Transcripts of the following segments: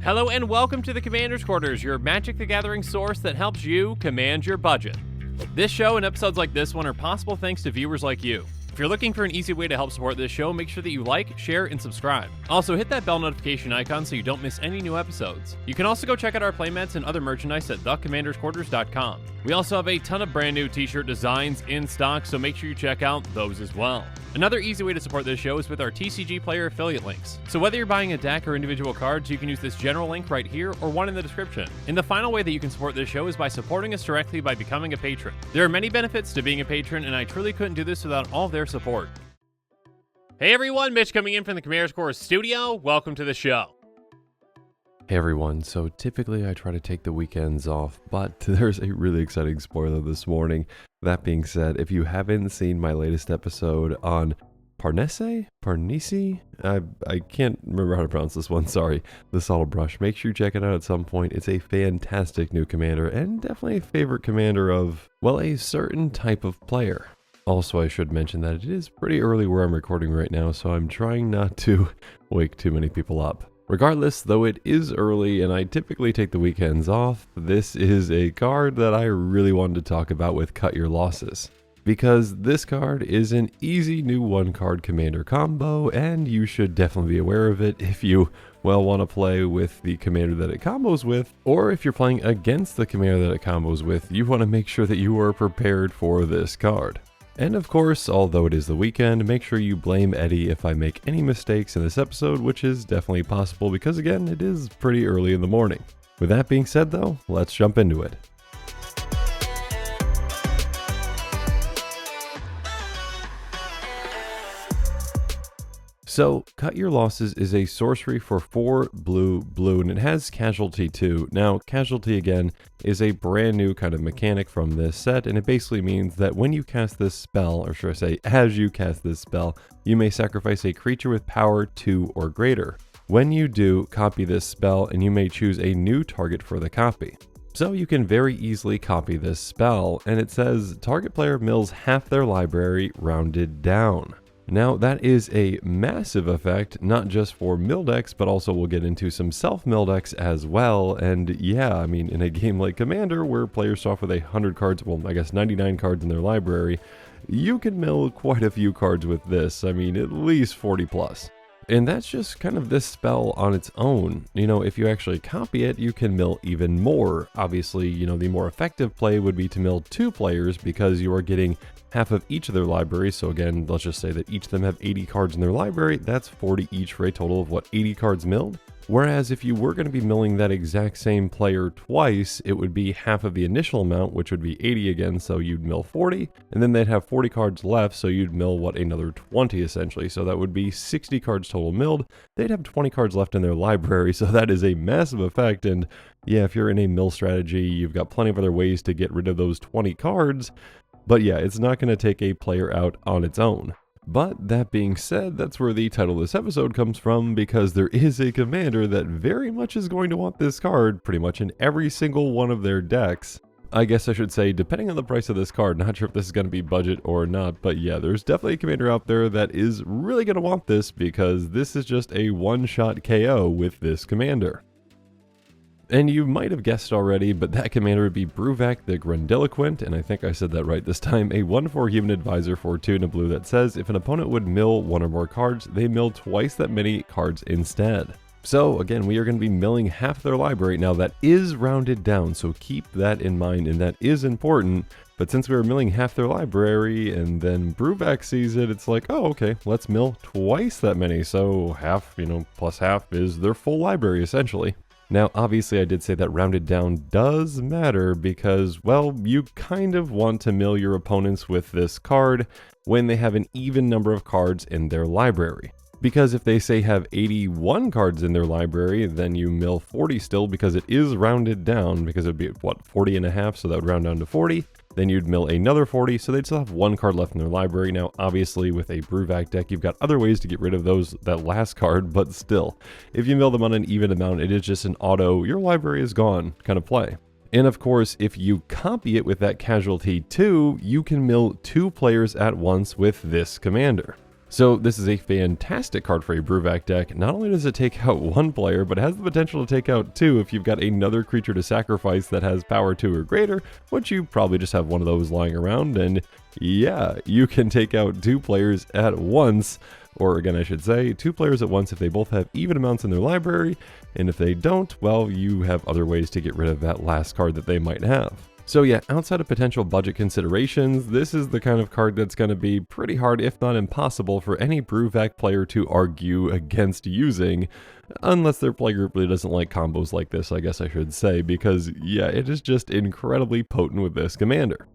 Hello and welcome to the Commander's Quarters, your Magic the Gathering source that helps you command your budget. This show and episodes like this one are possible thanks to viewers like you. If you're looking for an easy way to help support this show, make sure that you like, share, and subscribe. Also, hit that bell notification icon so you don't miss any new episodes. You can also go check out our playmats and other merchandise at thecommandersquarters.com. We also have a ton of brand new t-shirt designs in stock, so make sure you check out those as well. Another easy way to support this show is with our TCG Player affiliate links. So whether you're buying a deck or individual cards, you can use this general link right here or one in the description. And the final way that you can support this show is by supporting us directly by becoming a patron. There are many benefits to being a patron, and I truly couldn't do this without all of their support. Hey everyone, Mitch coming in from the Commander's Quarters studio. Welcome to the show. Hey everyone, so typically I try to take the weekends off, but there's a really exciting spoiler this morning. That being said, if you haven't seen my latest episode on Parnese? I can't remember how to pronounce this one, sorry. The Subtle Brush. Make sure you check it out at some point. It's a fantastic new commander, and definitely a favorite commander of, well, a certain type of player. Also, I should mention that it is pretty early where I'm recording right now, so I'm trying not to wake too many people up. Regardless, though it is early and I typically take the weekends off, this is a card that I really wanted to talk about with Cut Your Losses. Because this card is an easy new one-card commander combo, and you should definitely be aware of it if you, well, want to play with the commander that it combos with, or if you're playing against the commander that it combos with, you want to make sure that you are prepared for this card. And of course, although it is the weekend, make sure you blame Eddie if I make any mistakes in this episode, which is definitely possible because again, it is pretty early in the morning. With that being said though, let's jump into it. So, Cut Your Losses is a sorcery for 4 blue, and it has Casualty too. Now, Casualty again is a brand new kind of mechanic from this set, and it basically means that when you cast this spell, or should I say, as you cast this spell, you may sacrifice a creature with power 2 or greater. When you do, copy this spell, and you may choose a new target for the copy. So you can very easily copy this spell, and it says target player mills half their library rounded down. Now that is a massive effect, not just for mill decks, but also we'll get into some self-mill decks as well. And yeah, I mean, in a game like Commander, where players start off with 100 cards, well, I guess 99 cards in their library, you can mill quite a few cards with this. I mean, at least 40 plus. And that's just kind of this spell on its own. You know, if you actually copy it, you can mill even more. Obviously, you know, the more effective play would be to mill 2 players because you are getting half of each of their libraries. So again, let's just say that each of them have 80 cards in their library. That's 40 each for a total of what, 80 cards milled? Whereas if you were going to be milling that exact same player twice, it would be half of the initial amount, which would be 80 again, so you'd mill 40, and then they'd have 40 cards left, so you'd mill, what, another 20 essentially, so that would be 60 cards total milled. They'd have 20 cards left in their library, so that is a massive effect, and yeah, if you're in a mill strategy, you've got plenty of other ways to get rid of those 20 cards, but yeah, it's not going to take a player out on its own. But that being said, that's where the title of this episode comes from, because there is a commander that very much is going to want this card pretty much in every single one of their decks. I guess I should say, depending on the price of this card, not sure if this is going to be budget or not, but yeah, there's definitely a commander out there that is really going to want this because this is just a one-shot KO with this commander. And you might have guessed already, but that commander would be Bruvak the Grandiloquent, and I think I said that right this time, a 1/4 human advisor for 2 and a blue that says if an opponent would mill 1 or more cards, they mill twice that many cards instead. So again, we are going to be milling half their library. Now that is rounded down, so keep that in mind, and that is important. But since we were milling half their library and then Bruvak sees it, it's like, oh, okay, let's mill twice that many. So half, you know, plus half is their full library essentially. Now, obviously, I did say that rounded down does matter because, well, you kind of want to mill your opponents with this card when they have an even number of cards in their library. Because if they say have 81 cards in their library, then you mill 40 still because it is rounded down because it would be, what, 40 and a half, so that would round down to 40. Then you'd mill another 40, so they'd still have 1 card left in their library. Now, obviously, with a Bruvak deck, you've got other ways to get rid of that last card, but still, if you mill them on an even amount, it is just an auto, your library is gone kind of play. And of course, if you copy it with that casualty 2, you can mill 2 players at once with this commander. So this is a fantastic card for a Bruvac deck. Not only does it take out 1 player, but it has the potential to take out 2 if you've got another creature to sacrifice that has power 2 or greater, which you probably just have one of those lying around, and yeah, you can take out 2 players at once, or again I should say, 2 players at once if they both have even amounts in their library, and if they don't, well, you have other ways to get rid of that last card that they might have. So yeah, outside of potential budget considerations, this is the kind of card that's going to be pretty hard, if not impossible, for any Bruvac player to argue against using, unless their play group really doesn't like combos like this, I guess I should say, because yeah, it is just incredibly potent with this commander.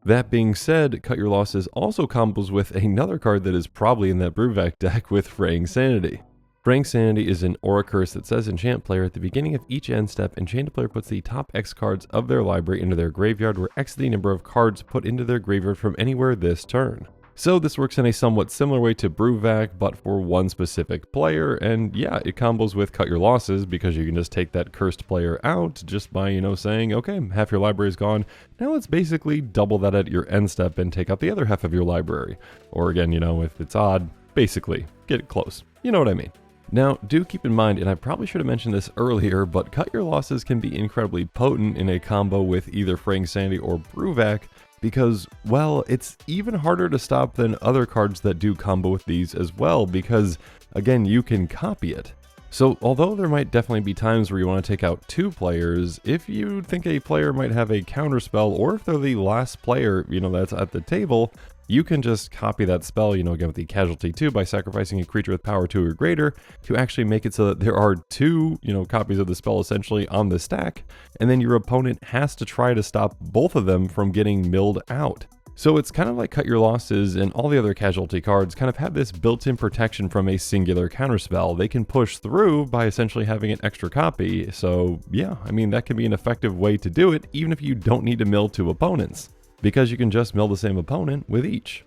That being said, Cut Your Losses also combos with another card that is probably in that Bruvac deck with Fraying Sanity. Fraying Sanity is an aura curse that says enchant player at the beginning of each end step, enchanted player puts the top X cards of their library into their graveyard, where X is the number of cards put into their graveyard from anywhere this turn. So this works in a somewhat similar way to Bruvac, but for one specific player, and yeah, it combos with Cut Your Losses because you can just take that cursed player out just by, saying, okay, half your library is gone, now let's basically double that at your end step and take out the other half of your library. Or again, if it's odd, basically, get it close. You know what I mean. Now, do keep in mind, and I probably should have mentioned this earlier, but Cut Your Losses can be incredibly potent in a combo with either Fraying Sanity or Bruvac, because, well, it's even harder to stop than other cards that do combo with these as well, because, again, you can copy it. So, although there might definitely be times where you want to take out 2 players, if you think a player might have a counterspell, or if they're the last player, that's at the table, you can just copy that spell, again with the casualty 2 by sacrificing a creature with power 2 or greater to actually make it so that there are 2, copies of the spell essentially on the stack, and then your opponent has to try to stop both of them from getting milled out. So it's kind of like Cut Your Losses and all the other casualty cards kind of have this built-in protection from a singular counterspell. They can push through by essentially having an extra copy, so yeah, that can be an effective way to do it even if you don't need to mill 2 opponents, because you can just mill the same opponent with each.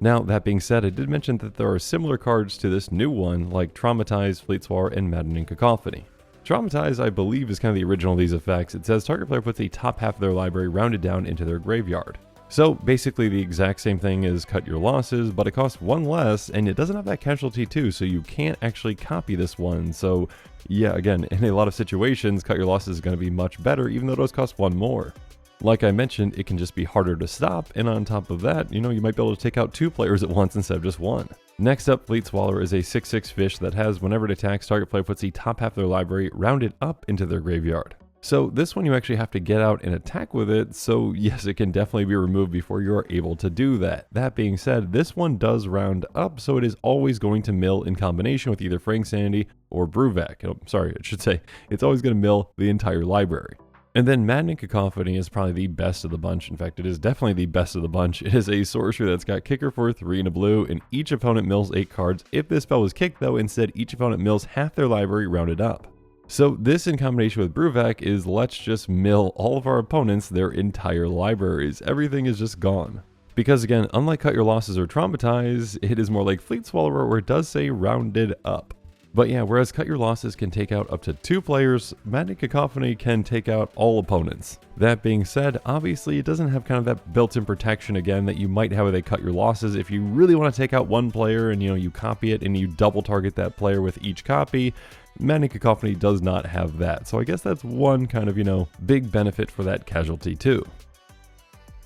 Now, that being said, I did mention that there are similar cards to this new one, like Traumatize, Fleet Swallower, and Maddening Cacophony. Traumatize, I believe, is kind of the original of these effects. It says target player puts the top half of their library rounded down into their graveyard. So basically the exact same thing as Cut Your Losses, but it costs 1 less, and it doesn't have that casualty 2, so you can't actually copy this one. So yeah, again, in a lot of situations, Cut Your Losses is going to be much better, even though it does cost 1 more. Like I mentioned, it can just be harder to stop, and on top of that, you might be able to take out 2 players at once instead of just 1. Next up, Fleet Swallower is a 6/6 fish that has, whenever it attacks, target player puts the top half of their library rounded up into their graveyard. So this one you actually have to get out and attack with it, so yes, it can definitely be removed before you are able to do that. That being said, this one does round up, so it is always going to mill in combination with either Fraying Sanity or Bruvac. Oh, sorry, I should say, it's always going to mill the entire library. And then Maddening Cacophony is probably the best of the bunch. In fact, it is definitely the best of the bunch. It is a sorcery that's got kicker for 3 and a blue, and each opponent mills 8 cards. If this spell was kicked, though, instead each opponent mills half their library rounded up. So this in combination with Bruvac is let's just mill all of our opponents their entire libraries. Everything is just gone. Because again, unlike Cut Your Losses or Traumatize, it is more like Fleet Swallower where it does say rounded up. But yeah, whereas Cut Your Losses can take out up to 2 players, Maddening Cacophony can take out all opponents. That being said, obviously it doesn't have kind of that built-in protection again that you might have with a Cut Your Losses. If you really want to take out 1 player and you copy it and you double target that player with each copy, Maddening Cacophony does not have that. So I guess that's one kind of, big benefit for that casualty too.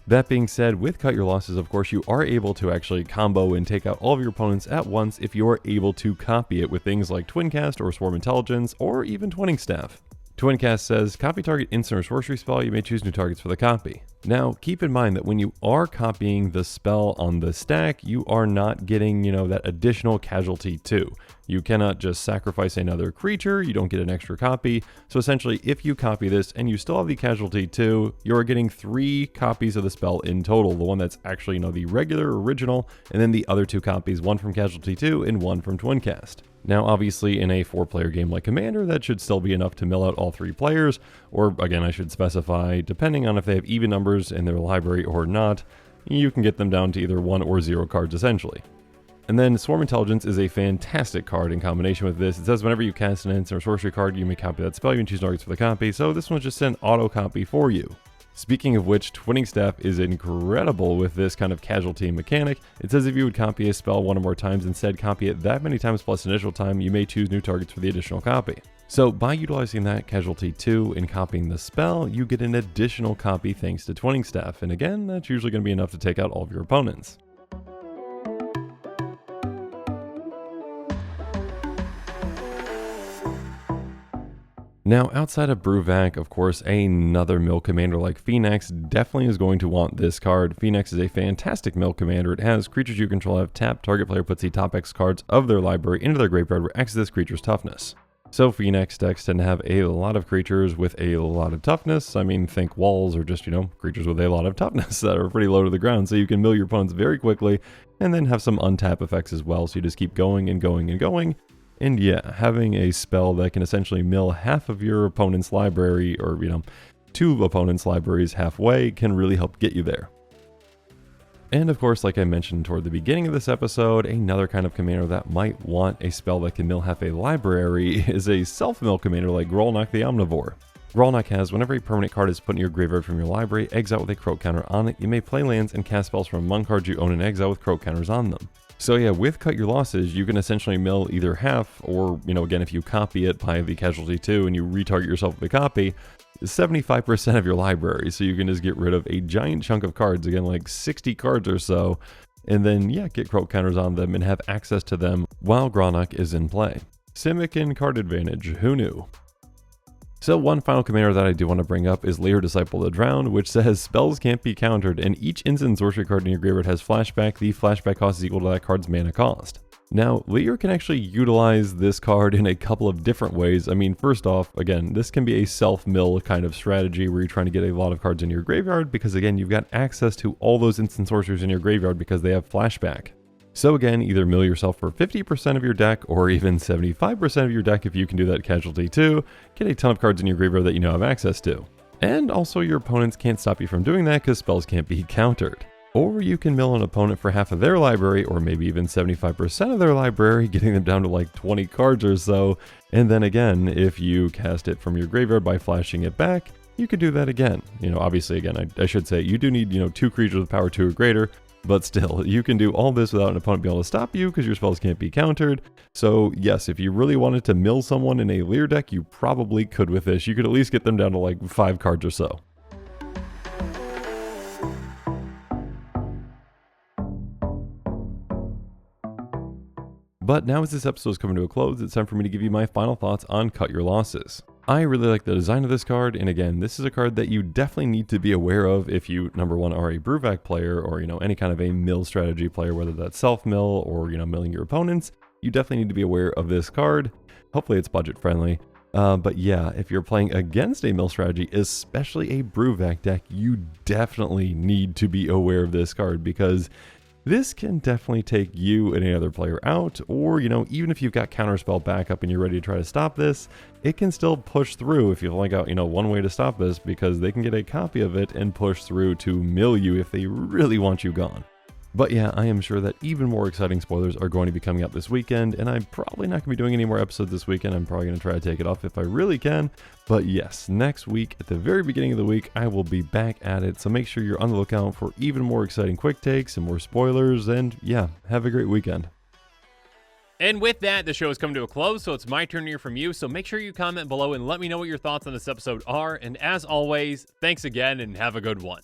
That being said, with Cut Your Losses, of course, you are able to actually combo and take out all of your opponents at once if you are able to copy it with things like Twincast or Swarm Intelligence or even Twinning Staff. Twincast says, copy target instant or sorcery spell, you may choose new targets for the copy. Now, keep in mind that when you are copying the spell on the stack, you are not getting, that additional casualty too. You cannot just sacrifice another creature, you don't get an extra copy. So essentially, if you copy this and you still have the casualty too, you're getting 3 copies of the spell in total. The one that's actually, the regular original, and then the other 2 copies, one from casualty 2 and one from Twincast. Now, obviously, in a 4-player game like Commander, that should still be enough to mill out all 3 players, or again, I should specify, depending on if they have even numbers in their library or not, you can get them down to either 1 or 0 cards essentially. And then Swarm Intelligence is a fantastic card in combination with this. It says whenever you cast an instant or sorcery card, you may copy that spell. You can choose targets for the copy. So this one's just an auto copy for you. Speaking of which, Twinning Staff is incredible with this kind of casualty mechanic. It says if you would copy a spell one or more times, instead copy it that many times plus initial time, you may choose new targets for the additional copy. So by utilizing that casualty 2 and copying the spell, you get an additional copy thanks to Twinning Staff. And again, that's usually going to be enough to take out all of your opponents. Now, outside of Bruvac, of course, another mill commander like Phoenix definitely is going to want this card. Phoenix is a fantastic mill commander. It has creatures you control have tapped. Target player puts the top X cards of their library into their graveyard where X is this creature's toughness. So Phoenix decks tend to have a lot of creatures with a lot of toughness. I mean, think walls or just, creatures with a lot of toughness that are pretty low to the ground. So you can mill your opponents very quickly and then have some untap effects as well. So you just keep going and going and going. And yeah, having a spell that can essentially mill half of your opponent's library or, 2 opponents' libraries halfway can really help get you there. And of course, like I mentioned toward the beginning of this episode, another kind of commander that might want a spell that can mill half a library is a self-mill commander like Grolnak the Omnivore. Grolnak has, whenever a permanent card is put in your graveyard from your library, exile with a Croak counter on it, you may play lands and cast spells from among cards you own in exile with Croak counters on them. So yeah, with Cut Your Losses, you can essentially mill either half, or, again, if you copy it by the casualty 2 and you retarget yourself with the copy, 75% of your library. So you can just get rid of a giant chunk of cards, again, like 60 cards or so, and then, yeah, get Croak counters on them and have access to them while Grolnak is in play. Simic and card advantage, who knew? So one final commander that I do want to bring up is Lair Disciple the Drowned, which says spells can't be countered, and each instant sorcery card in your graveyard has flashback. The flashback cost is equal to that card's mana cost. Now, Lair can actually utilize this card in a couple of different ways. I mean, first off, again, this can be a self-mill kind of strategy where you're trying to get a lot of cards in your graveyard because, again, you've got access to all those instant sorceries in your graveyard because they have flashback. So again, either mill yourself for 50% of your deck or even 75% of your deck if you can do that casualty too. Get a ton of cards in your graveyard that you now have access to. And also your opponents can't stop you from doing that because spells can't be countered. Or you can mill an opponent for half of their library or maybe even 75% of their library, getting them down to like 20 cards or so. And then again, if you cast it from your graveyard by flashing it back, you could do that again. Obviously again, I should say you do need, 2 creatures with power 2 or greater. But still, you can do all this without an opponent being able to stop you because your spells can't be countered. So yes, if you really wanted to mill someone in a Lair deck, you probably could with this. You could at least get them down to like 5 cards or so. But now as this episode is coming to a close, it's time for me to give you my final thoughts on Cut Your Losses. I really like the design of this card, and again, this is a card that you definitely need to be aware of if you, number one, are a Bruvac player or, any kind of a mill strategy player, whether that's self-mill or, milling your opponents. You definitely need to be aware of this card. Hopefully it's budget friendly. But yeah, if you're playing against a mill strategy, especially a Bruvac deck, you definitely need to be aware of this card because this can definitely take you and any other player out, or, even if you've got counterspell backup and you're ready to try to stop this, it can still push through if you've only got, one way to stop this, because they can get a copy of it and push through to mill you if they really want you gone. But yeah, I am sure that even more exciting spoilers are going to be coming out this weekend, and I'm probably not going to be doing any more episodes this weekend. I'm probably going to try to take it off if I really can. But yes, next week, at the very beginning of the week, I will be back at it. So make sure you're on the lookout for even more exciting quick takes and more spoilers. And yeah, have a great weekend. And with that, the show has come to a close, so it's my turn to hear from you. So make sure you comment below and let me know what your thoughts on this episode are. And as always, thanks again and have a good one.